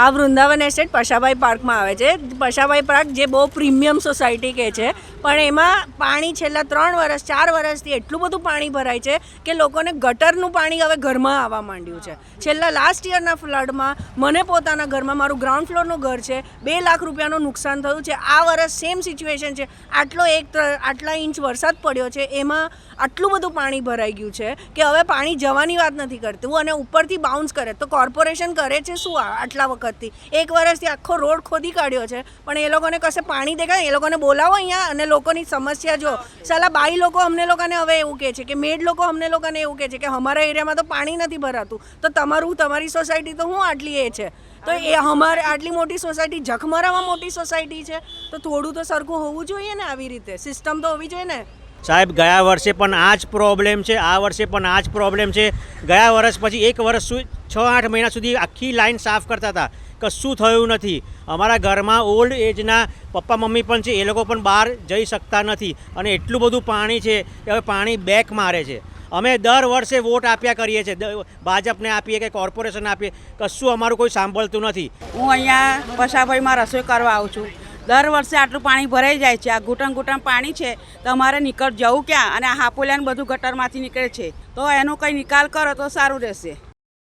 આ વૃંદાવન એસ્ટેટ પશાભાઈ પાર્કમાં આવે છે। પશાભાઈ પાર્ક જે બહુ પ્રીમિયમ સોસાયટી કહે છે, પણ એમાં પાણી છેલ્લા 3 વર્ષ 4 વર્ષથી એટલું બધું પાણી ભરાય છે કે લોકોને ગટરનું પાણી હવે ઘરમાં આવવા માંડ્યું છે। છેલ્લા લાસ્ટ યરના ફ્લડમાં મને પોતાના ઘરમાં, મારું ગ્રાઉન્ડ ફ્લોરનું ઘર છે, 2 લાખ રૂપિયાનું નુકસાન થયું છે। આ વર્ષ સેમ સિચ્યુએશન છે। આટલા ઇંચ વરસાદ પડ્યો છે, એમાં આટલું બધું પાણી ભરાઈ ગયું છે કે હવે પાણી જવાની વાત નથી કરતું અને ઉપરથી બાઉન્સ કરે તો કોર્પોરેશન કરે છે શું આટલા વખતથી? 1 વર્ષથી આખો રોડ ખોદી કાઢ્યો છે, પણ એ લોકોને કશે પાણી દેખાય? એ લોકોને બોલાવો અહીંયા અને લોકોની સમસ્યા જો। સાલા બાઈ લોકો અમને લોકોને હવે એવું કહે છે કે મેડ લોકો અમને લોકોને એવું કહે છે કે અમારા એરિયામાં તો પાણી નથી ભરાતું, તો તમારી સોસાયટી તો હું આટલી એ છે, તો એ અમારે આટલી મોટી સોસાયટી જખમરામાં મોટી સોસાયટી છે, તો થોડું તો સરખું હોવું જોઈએ ને। આવી રીતે સિસ્ટમ તો હોવી જોઈએ ને સાહેબ। ગયા વર્ષે પણ આ જ પ્રોબ્લેમ છે, આ વર્ષે પણ આ જ પ્રોબ્લેમ છે। ગયા વર્ષ પછી 1 વર્ષ 6-8 મહિના સુધી આખી લાઈન સાફ કરતા હતા, કશું થયું નથી। અમારા ઘરમાં ઓલ્ડ એજના પપ્પા મમ્મી પણ છે, એ લોકો પણ બહાર જઈ શકતા નથી અને એટલું બધું પાણી છે કે હવે પાણી બેક મારે છે। અમે દર વર્ષે વોટ આપ્યા કરીએ છીએ, ભાજપને આપીએ કે કોર્પોરેશનને આપીએ, કશું અમારું કોઈ સાંભળતું નથી। હું અહીંયા પશાભાઈમાં રસોઈ કરવા આવું છું। દર વર્ષે આટલું પાણી ભરાઈ જાય છે, આ ઘૂંટણ પાણી છે, તો અમારે જવું ક્યાં? અને આ હાપોલિયાને બધું ગટરમાંથી નીકળે છે, તો એનો કંઈ નિકાલ કરો તો સારું રહેશે।